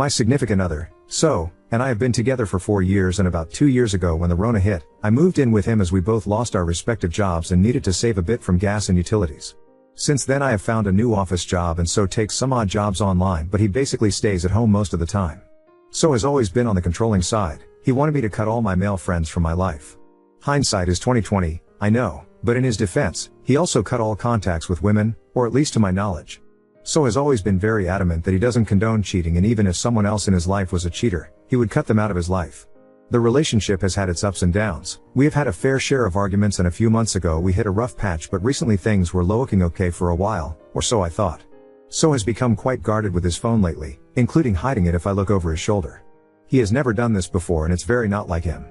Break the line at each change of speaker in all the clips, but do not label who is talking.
My significant other, and I have been together for 4 years, and about 2 years ago when the Rona hit, I moved in with him as we both lost our respective jobs and needed to save a bit from gas and utilities. Since then I have found a new office job and so takes some odd jobs online, but he basically stays at home most of the time. So has always been on the controlling side. He wanted me to cut all my male friends from my life. Hindsight is 20/20, I know, but in his defense, he also cut all contacts with women, or at least to my knowledge. So has always been very adamant that he doesn't condone cheating, and even if someone else in his life was a cheater, he would cut them out of his life. The relationship has had its ups and downs. We have had a fair share of arguments, and a few months ago we hit a rough patch, but recently things were looking okay for a while, or so I thought. So has become quite guarded with his phone lately, including hiding it if I look over his shoulder. He has never done this before, and it's very not like him.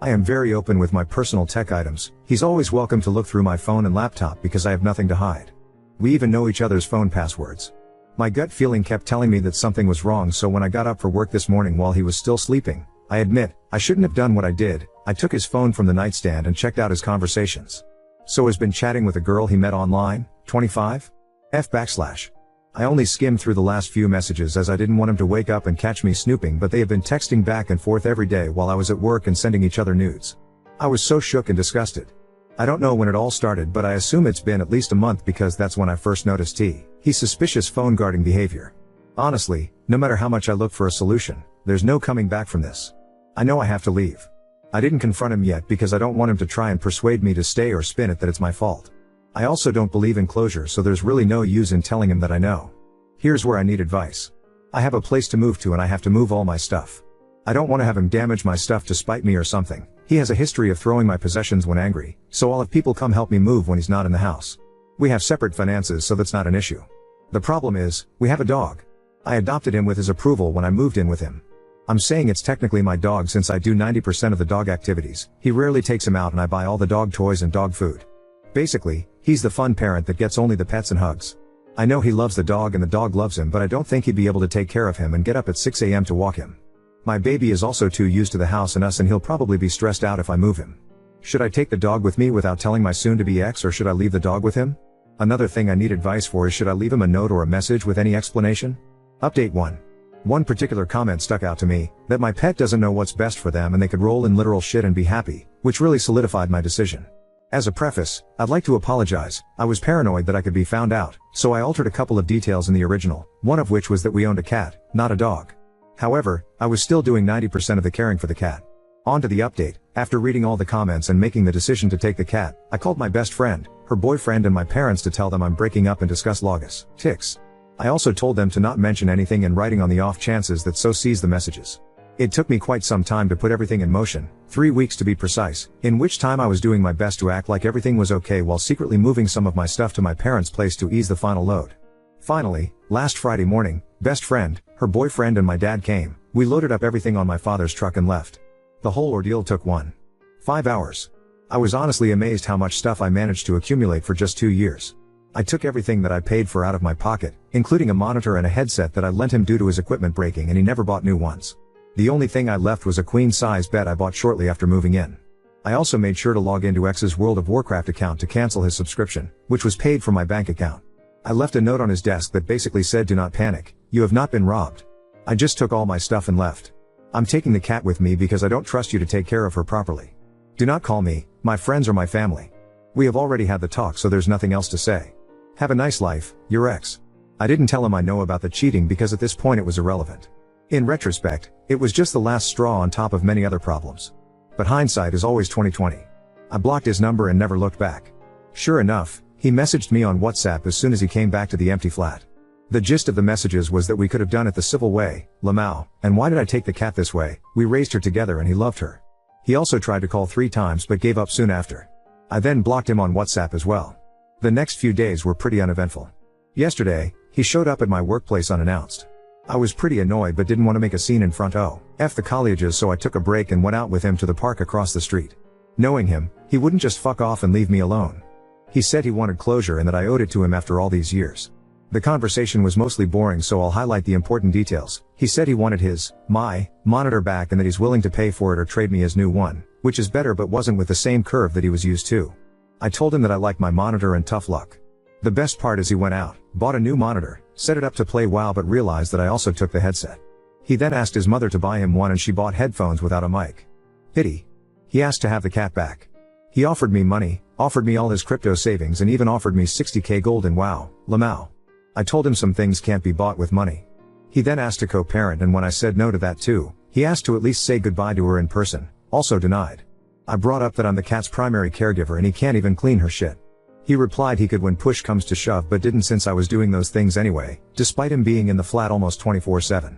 I am very open with my personal tech items. He's always welcome to look through my phone and laptop because I have nothing to hide. We even know each other's phone passwords. My gut feeling kept telling me that something was wrong, so when I got up for work this morning while he was still sleeping, I admit, I shouldn't have done what I did. I took his phone from the nightstand and checked out his conversations. So has been chatting with a girl he met online, 25? I only skimmed through the last few messages as I didn't want him to wake up and catch me snooping, but they have been texting back and forth every day while I was at work and sending each other nudes. I was so shook and disgusted. I don't know when it all started, but I assume it's been at least a month because that's when I first noticed he's suspicious phone guarding behavior. Honestly, no matter how much I look for a solution, there's no coming back from this. I know I have to leave. I didn't confront him yet because I don't want him to try and persuade me to stay or spin it that it's my fault. I also don't believe in closure, so there's really no use in telling him that I know. Here's where I need advice. I have a place to move to and I have to move all my stuff. I don't want to have him damage my stuff to spite me or something. He has a history of throwing my possessions when angry, so I'll have people come help me move when he's not in the house. We have separate finances, so that's not an issue. The problem is, we have a dog. I adopted him with his approval when I moved in with him. I'm saying it's technically my dog since I do 90% of the dog activities. He rarely takes him out and I buy all the dog toys and dog food. Basically, he's the fun parent that gets only the pets and hugs. I know he loves the dog and the dog loves him, but I don't think he'd be able to take care of him and get up at 6 a.m. to walk him. My baby is also too used to the house and us, and he'll probably be stressed out if I move him. Should I take the dog with me without telling my soon-to-be ex, or should I leave the dog with him? Another thing I need advice for is, should I leave him a note or a message with any explanation? Update 1. One particular comment stuck out to me, that my pet doesn't know what's best for them and they could roll in literal shit and be happy, which really solidified my decision. As a preface, I'd like to apologize. I was paranoid that I could be found out, so I altered a couple of details in the original, one of which was that we owned a cat, not a dog. However, I was still doing 90% of the caring for the cat. On to the update. After reading all the comments and making the decision to take the cat, I called my best friend, her boyfriend and my parents to tell them I'm breaking up and discuss logos, ticks. I also told them to not mention anything in writing on the off chances that So sees the messages. It took me quite some time to put everything in motion, 3 weeks to be precise, in which time I was doing my best to act like everything was okay while secretly moving some of my stuff to my parents' place to ease the final load. Finally, last Friday morning, best friend, her boyfriend and my dad came. We loaded up everything on my father's truck and left. The whole ordeal took 5 hours. I was honestly amazed how much stuff I managed to accumulate for just 2 years. I took everything that I paid for out of my pocket, including a monitor and a headset that I lent him due to his equipment breaking, and he never bought new ones. The only thing I left was a queen-size bed I bought shortly after moving in. I also made sure to log into X's World of Warcraft account to cancel his subscription, which was paid from my bank account. I left a note on his desk that basically said, "Do not panic, you have not been robbed." I just took all my stuff and left. I'm taking the cat with me because I don't trust you to take care of her properly. Do not call me, my friends or my family. We have already had the talk, so there's nothing else to say. Have a nice life, your ex. I didn't tell him I know about the cheating because at this point it was irrelevant. In retrospect, it was just the last straw on top of many other problems. But hindsight is always 20/20. I blocked his number and never looked back. Sure enough, he messaged me on WhatsApp as soon as he came back to the empty flat. The gist of the messages was that we could have done it the civil way, Lamau, and why did I take the cat this way? We raised her together and he loved her. He also tried to call 3 times but gave up soon after. I then blocked him on WhatsApp as well. The next few days were pretty uneventful. Yesterday, he showed up at my workplace unannounced. I was pretty annoyed but didn't want to make a scene in front of the colleges, so I took a break and went out with him to the park across the street. Knowing him, he wouldn't just fuck off and leave me alone. He said he wanted closure and that I owed it to him after all these years. The conversation was mostly boring, so I'll highlight the important details. He said he wanted my monitor back and that he's willing to pay for it or trade me his new one, which is better but wasn't with the same curve that he was used to. I told him that I like my monitor and tough luck. The best part is he went out, bought a new monitor, set it up to play WoW, but realized that I also took the headset. He then asked his mother to buy him one and she bought headphones without a mic. Pity. He asked to have the cat back. He offered me money, offered me all his crypto savings and even offered me 60k gold in WoW, Lamau. I told him some things can't be bought with money. He then asked to co-parent and when I said no to that too, he asked to at least say goodbye to her in person, also denied. I brought up that I'm the cat's primary caregiver and he can't even clean her shit. He replied he could when push comes to shove but didn't since I was doing those things anyway, despite him being in the flat almost 24/7.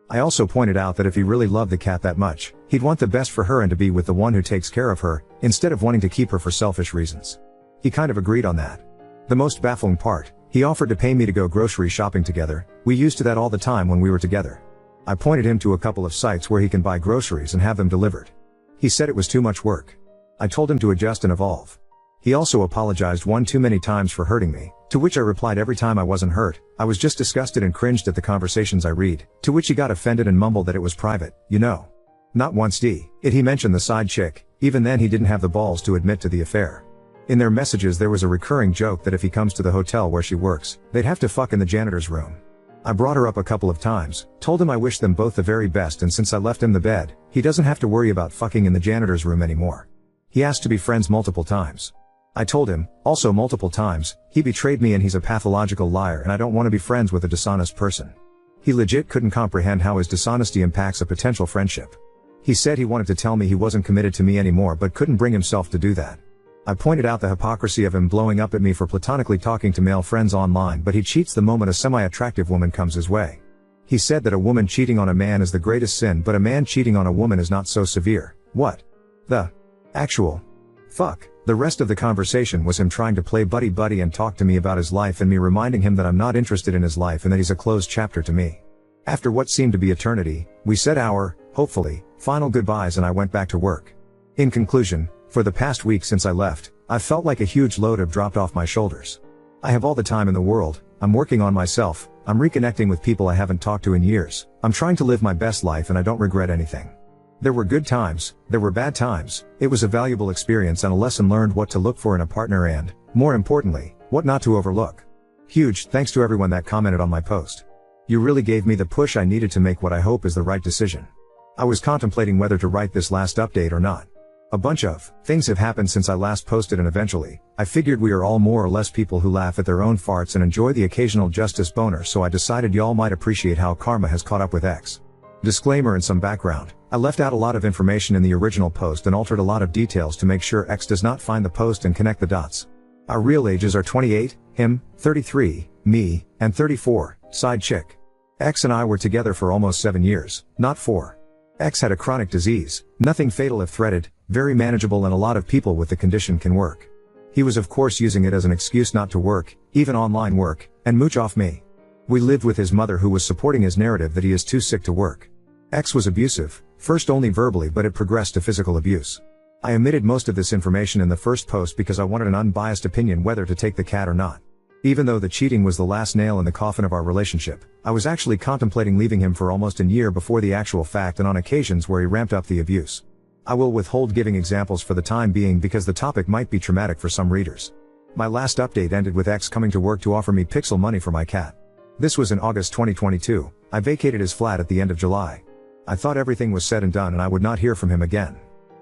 I also pointed out that if he really loved the cat that much, he'd want the best for her and to be with the one who takes care of her, instead of wanting to keep her for selfish reasons. He kind of agreed on that. The most baffling part, he offered to pay me to go grocery shopping together. We used to that all the time when we were together. I pointed him to a couple of sites where he can buy groceries and have them delivered. He said it was too much work. I told him to adjust and evolve. He also apologized one too many times for hurting me, to which I replied every time I wasn't hurt, I was just disgusted and cringed at the conversations I read, to which he got offended and mumbled that it was private, you know. Not once did he mentioned the side chick, even then he didn't have the balls to admit to the affair. In their messages there was a recurring joke that if he comes to the hotel where she works, they'd have to fuck in the janitor's room. I brought her up a couple of times, told him I wished them both the very best and since I left him the bed, he doesn't have to worry about fucking in the janitor's room anymore. He asked to be friends multiple times. I told him, also multiple times, he betrayed me and he's a pathological liar and I don't want to be friends with a dishonest person. He legit couldn't comprehend how his dishonesty impacts a potential friendship. He said he wanted to tell me he wasn't committed to me anymore but couldn't bring himself to do that. I pointed out the hypocrisy of him blowing up at me for platonically talking to male friends online but he cheats the moment a semi-attractive woman comes his way. He said that a woman cheating on a man is the greatest sin but a man cheating on a woman is not so severe. What the actual fuck? The rest of the conversation was him trying to play buddy-buddy and talk to me about his life and me reminding him that I'm not interested in his life and that he's a closed chapter to me. After what seemed to be eternity, we said our, hopefully, final goodbyes and I went back to work. In conclusion, for the past week since I left, I felt like a huge load had dropped off my shoulders. I have all the time in the world, I'm working on myself, I'm reconnecting with people I haven't talked to in years, I'm trying to live my best life and I don't regret anything. There were good times, there were bad times, it was a valuable experience and a lesson learned what to look for in a partner and, more importantly, what not to overlook. Huge thanks to everyone that commented on my post. You really gave me the push I needed to make what I hope is the right decision. I was contemplating whether to write this last update or not. A bunch of things have happened since I last posted and eventually, I figured we are all more or less people who laugh at their own farts and enjoy the occasional justice boner so I decided y'all might appreciate how karma has caught up with X. Disclaimer and some background. I left out a lot of information in the original post and altered a lot of details to make sure X does not find the post and connect the dots. Our real ages are 28, him, 33, me, and 34, side chick. X and I were together for almost 7 years, not 4. X had a chronic disease, nothing fatal if threaded, very manageable and a lot of people with the condition can work. He was of course using it as an excuse not to work, even online work, and mooch off me. We lived with his mother who was supporting his narrative that he is too sick to work. X was abusive, first only verbally but it progressed to physical abuse. I omitted most of this information in the first post because I wanted an unbiased opinion whether to take the cat or not. Even though the cheating was the last nail in the coffin of our relationship, I was actually contemplating leaving him for almost a year before the actual fact and on occasions where he ramped up the abuse. I will withhold giving examples for the time being because the topic might be traumatic for some readers. My last update ended with X coming to work to offer me pixel money for my cat. This was in August 2022, I vacated his flat at the end of July. I thought everything was said and done and I would not hear from him again.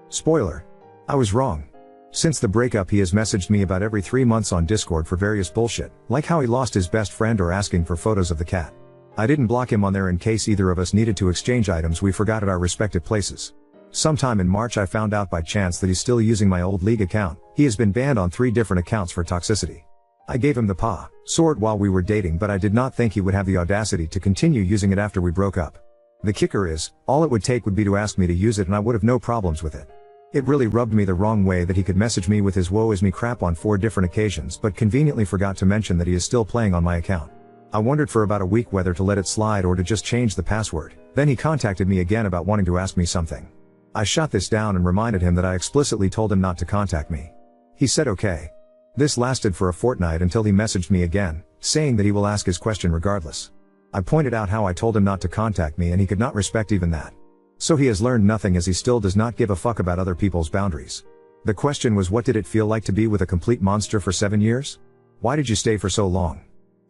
Spoiler. I was wrong. Since the breakup he has messaged me about every 3 months on Discord for various bullshit, like how he lost his best friend or asking for photos of the cat. I didn't block him on there in case either of us needed to exchange items we forgot at our respective places. Sometime in March I found out by chance that he's still using my old League account. He has been banned on 3 different accounts for toxicity. I gave him the sword while we were dating but I did not think he would have the audacity to continue using it after we broke up. The kicker is, all it would take would be to ask me to use it and I would have no problems with it. It really rubbed me the wrong way that he could message me with his woe is me crap on 4 different occasions but conveniently forgot to mention that he is still playing on my account. I wondered for about a week whether to let it slide or to just change the password, then he contacted me again about wanting to ask me something. I shot this down and reminded him that I explicitly told him not to contact me. He said okay. This lasted for a fortnight until he messaged me again, saying that he will ask his question regardless. I pointed out how I told him not to contact me and he could not respect even that. So he has learned nothing as he still does not give a fuck about other people's boundaries. The question was, what did it feel like to be with a complete monster for 7 years? Why did you stay for so long?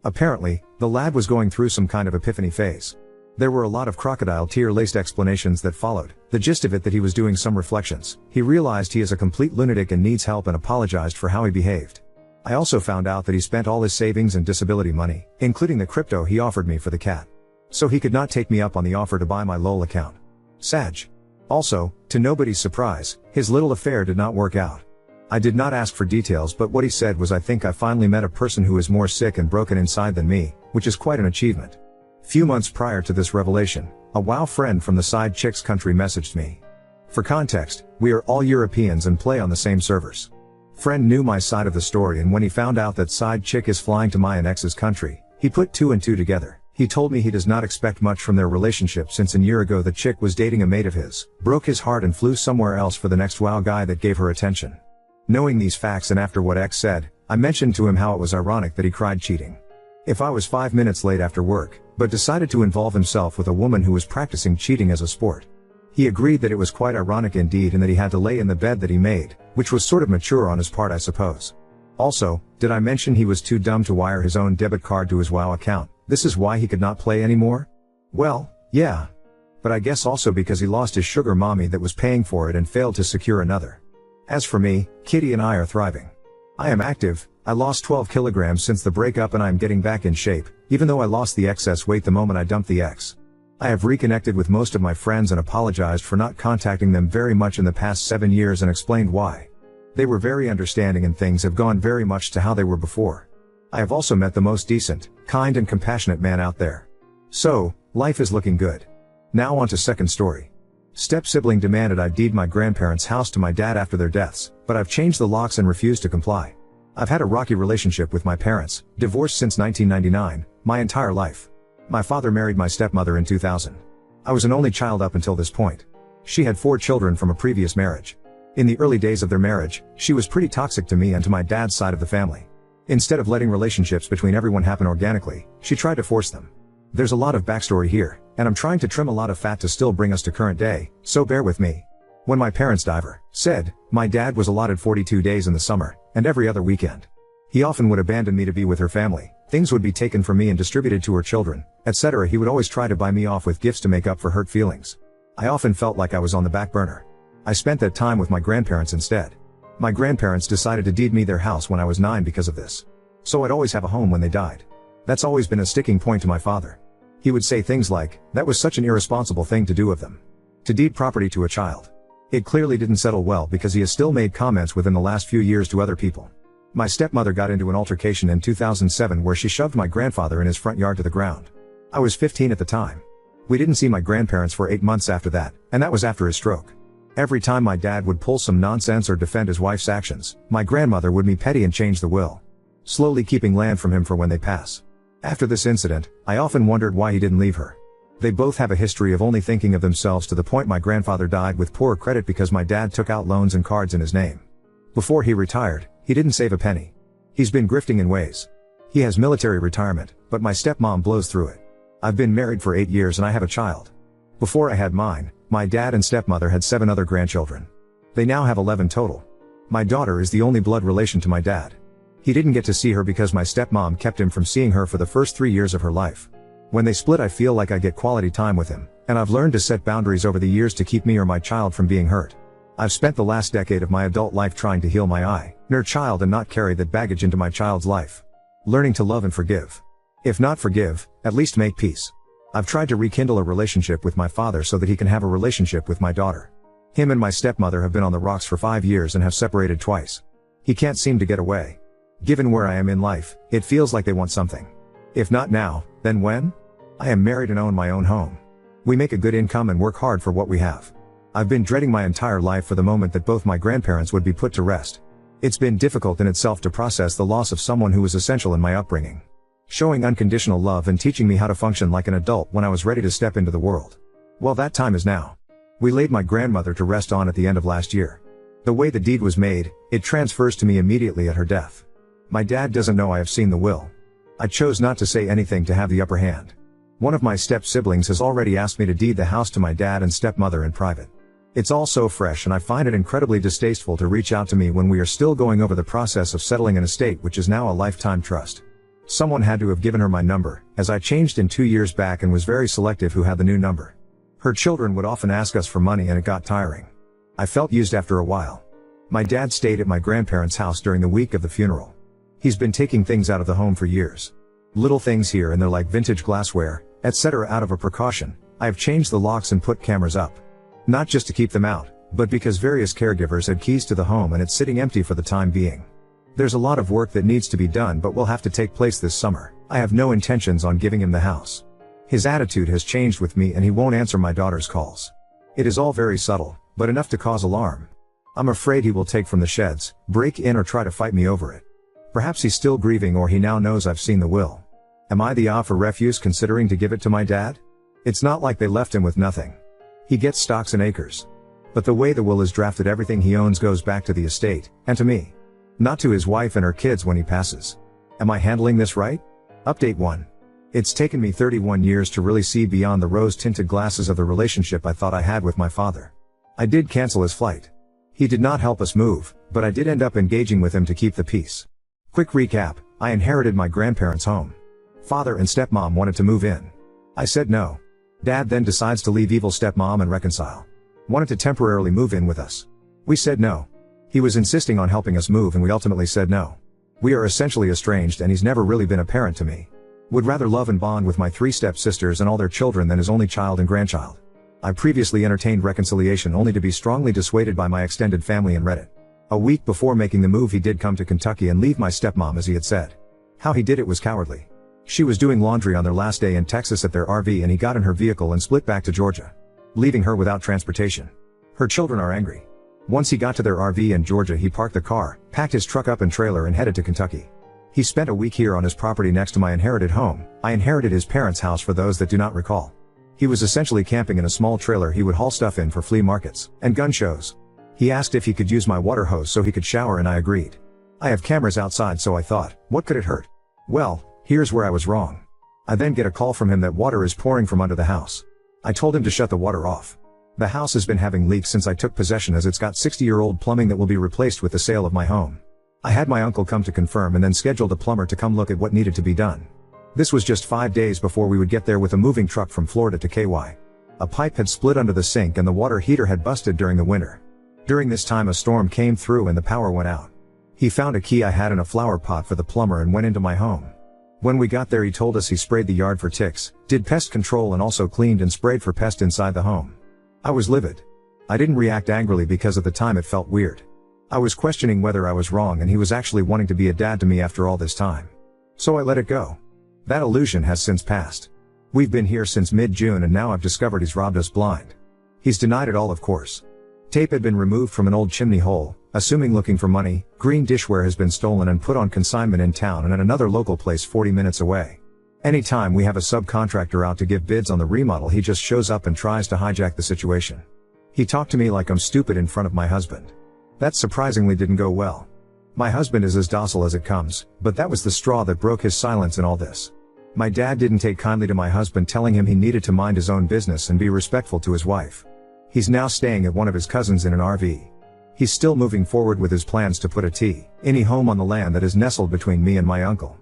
Apparently, the lad was going through some kind of epiphany phase. There were a lot of crocodile tear-laced explanations that followed, the gist of it that he was doing some reflections. He realized he is a complete lunatic and needs help and apologized for how he behaved. I also found out that he spent all his savings and disability money, including the crypto he offered me for the cat. So he could not take me up on the offer to buy my LOL account. Sag. Also, to nobody's surprise, his little affair did not work out. I did not ask for details, but what he said was, I think I finally met a person who is more sick and broken inside than me, which is quite an achievement. Few months prior to this revelation, a WoW friend from the Side Chicks country messaged me. For context, we are all Europeans and play on the same servers. Friend knew my side of the story, and when he found out that Side Chick is flying to my and ex's country, he put two and two together. He told me he does not expect much from their relationship since a year ago the chick was dating a mate of his, broke his heart and flew somewhere else for the next WoW guy that gave her attention. Knowing these facts and after what X said, I mentioned to him how it was ironic that he cried cheating. If I was 5 minutes late after work, but decided to involve himself with a woman who was practicing cheating as a sport. He agreed that it was quite ironic indeed and that he had to lay in the bed that he made, which was sort of mature on his part, I suppose. Also, did I mention he was too dumb to wire his own debit card to his WoW account? This is why he could not play anymore? Well, yeah. But I guess also because he lost his sugar mommy that was paying for it and failed to secure another. As for me, Kitty and I are thriving. I am active. I lost 12 kilograms since the breakup and I am getting back in shape, even though I lost the excess weight the moment I dumped the ex. I have reconnected with most of my friends and apologized for not contacting them very much in the past 7 years and explained why. They were very understanding and things have gone very much to how they were before. I have also met the most decent, kind and compassionate man out there. So, life is looking good. Now on to second story. Step-sibling demanded I deed my grandparents' house to my dad after their deaths, but I've changed the locks and refused to comply. I've had a rocky relationship with my parents, divorced since 1999, my entire life. My father married my stepmother in 2000. I was an only child up until this point. She had 4 children from a previous marriage. In the early days of their marriage, she was pretty toxic to me and to my dad's side of the family. Instead of letting relationships between everyone happen organically, she tried to force them. There's a lot of backstory here, and I'm trying to trim a lot of fat to still bring us to current day, so bear with me. When my parents said, my dad was allotted 42 days in the summer, and every other weekend. He often would abandon me to be with her family, things would be taken from me and distributed to her children, etc. He would always try to buy me off with gifts to make up for hurt feelings. I often felt like I was on the back burner. I spent that time with my grandparents instead. My grandparents decided to deed me their house when I was 9 because of this. So I'd always have a home when they died. That's always been a sticking point to my father. He would say things like, that was such an irresponsible thing to do of them. To deed property to a child. It clearly didn't settle well because he has still made comments within the last few years to other people. My stepmother got into an altercation in 2007 where she shoved my grandfather in his front yard to the ground. I was 15 at the time. We didn't see my grandparents for 8 months after that, and that was after his stroke. Every time my dad would pull some nonsense or defend his wife's actions, my grandmother would be petty and change the will. Slowly keeping land from him for when they pass. After this incident, I often wondered why he didn't leave her. They both have a history of only thinking of themselves to the point my grandfather died with poor credit because my dad took out loans and cards in his name. Before he retired, he didn't save a penny. He's been grifting in ways. He has military retirement, but my stepmom blows through it. I've been married for 8 years and I have a child. Before I had mine, my dad and stepmother had 7 other grandchildren. They now have 11 total. My daughter is the only blood relation to my dad. He didn't get to see her because my stepmom kept him from seeing her for the first 3 years of her life. When they split, I feel like I get quality time with him, and I've learned to set boundaries over the years to keep me or my child from being hurt. I've spent the last decade of my adult life trying to heal my inner child and not carry that baggage into my child's life. Learning to love and forgive. If not forgive, at least make peace. I've tried to rekindle a relationship with my father so that he can have a relationship with my daughter. Him and my stepmother have been on the rocks for 5 years and have separated twice. He can't seem to get away. Given where I am in life, it feels like they want something. If not now, then when? I am married and own my own home. We make a good income and work hard for what we have. I've been dreading my entire life for the moment that both my grandparents would be put to rest. It's been difficult in itself to process the loss of someone who was essential in my upbringing. Showing unconditional love and teaching me how to function like an adult when I was ready to step into the world. Well, that time is now. We laid my grandmother to rest on at the end of last year. The way the deed was made, it transfers to me immediately at her death. My dad doesn't know I have seen the will. I chose not to say anything to have the upper hand. One of my step-siblings has already asked me to deed the house to my dad and stepmother in private. It's all so fresh and I find it incredibly distasteful to reach out to me when we are still going over the process of settling an estate which is now a lifetime trust. Someone had to have given her my number, as I changed in 2 years back and was very selective who had the new number. Her children would often ask us for money and it got tiring. I felt used after a while. My dad stayed at my grandparents' house during the week of the funeral. He's been taking things out of the home for years. Little things here and there like vintage glassware, etc. Out of a precaution, I have changed the locks and put cameras up. Not just to keep them out, but because various caregivers had keys to the home and it's sitting empty for the time being. There's a lot of work that needs to be done but will have to take place this summer. I have no intentions on giving him the house. His attitude has changed with me and he won't answer my daughter's calls. It is all very subtle, but enough to cause alarm. I'm afraid he will take from the sheds, break in or try to fight me over it. Perhaps he's still grieving or he now knows I've seen the will. Am I the for refuse considering to give it to my dad? It's not like they left him with nothing. He gets stocks and acres. But the way the will is drafted, everything he owns goes back to the estate, and to me. Not to his wife and her kids when he passes. Am I handling this right? Update 1. It's taken me 31 years to really see beyond the rose-tinted glasses of the relationship I thought I had with my father. I did cancel his flight. He did not help us move, but I did end up engaging with him to keep the peace. Quick recap, I inherited my grandparents' home. Father and stepmom wanted to move in. I said no. Dad then decides to leave evil stepmom and reconcile. Wanted to temporarily move in with us. We said no. He was insisting on helping us move and we ultimately said no. We are essentially estranged and he's never really been a parent to me. Would rather love and bond with my 3 step-sisters and all their children than his only child and grandchild. I previously entertained reconciliation only to be strongly dissuaded by my extended family and Reddit. A week before making the move he did come to Kentucky and leave my stepmom as he had said. How he did it was cowardly. She was doing laundry on their last day in Texas at their RV and he got in her vehicle and split back to Georgia. Leaving her without transportation. Her children are angry. Once he got to their RV in Georgia he parked the car, packed his truck up and trailer and headed to Kentucky. He spent a week here on his property next to my inherited home. I inherited his parents' house for those that do not recall. He was essentially camping in a small trailer he would haul stuff in for flea markets and gun shows. He asked if he could use my water hose so he could shower and I agreed. I have cameras outside so I thought, what could it hurt? Well, here's where I was wrong. I then get a call from him that water is pouring from under the house. I told him to shut the water off. The house has been having leaks since I took possession as it's got 60-year-old plumbing that will be replaced with the sale of my home. I had my uncle come to confirm and then scheduled a plumber to come look at what needed to be done. This was just 5 days before we would get there with a moving truck from Florida to KY. A pipe had split under the sink and the water heater had busted during the winter. During this time a storm came through and the power went out. He found a key I had in a flower pot for the plumber and went into my home. When we got there he told us he sprayed the yard for ticks, did pest control and also cleaned and sprayed for pests inside the home. I was livid. I didn't react angrily because at the time it felt weird. I was questioning whether I was wrong and he was actually wanting to be a dad to me after all this time. So I let it go. That illusion has since passed. We've been here since mid-June and now I've discovered he's robbed us blind. He's denied it all of course. Tape had been removed from an old chimney hole, assuming looking for money. Green dishware has been stolen and put on consignment in town and at another local place 40 minutes away. Anytime we have a subcontractor out to give bids on the remodel he just shows up and tries to hijack the situation. He talked to me like I'm stupid in front of my husband. That surprisingly didn't go well. My husband is as docile as it comes, but that was the straw that broke his silence in all this. My dad didn't take kindly to my husband telling him he needed to mind his own business and be respectful to his wife. He's now staying at one of his cousins in an RV. He's still moving forward with his plans to put a tiny home on the land that is nestled between me and my uncle.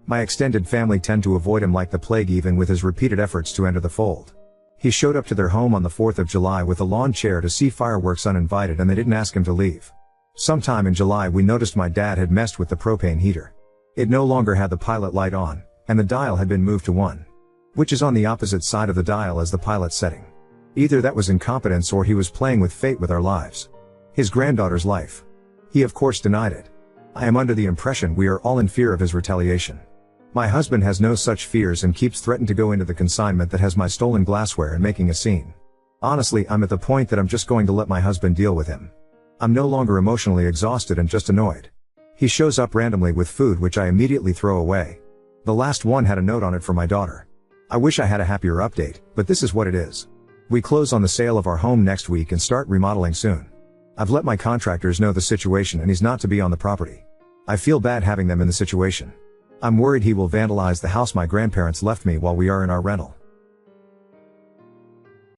My extended family tend to avoid him like the plague even with his repeated efforts to enter the fold. He showed up to their home on the 4th of July with a lawn chair to see fireworks uninvited and they didn't ask him to leave. Sometime in July we noticed my dad had messed with the propane heater. It no longer had the pilot light on, and the dial had been moved to 1. Which is on the opposite side of the dial as the pilot setting. Either that was incompetence or he was playing with fate with our lives. His granddaughter's life. He of course denied it. I am under the impression we are all in fear of his retaliation. My husband has no such fears and keeps threatening to go into the consignment that has my stolen glassware and making a scene. Honestly, I'm at the point that I'm just going to let my husband deal with him. I'm no longer emotionally exhausted and just annoyed. He shows up randomly with food which I immediately throw away. The last one had a note on it for my daughter. I wish I had a happier update, but this is what it is. We close on the sale of our home next week and start remodeling soon. I've let my contractors know the situation and he's not to be on the property. I feel bad having them in the situation. I'm worried he will vandalize the house my grandparents left me while we are in our rental.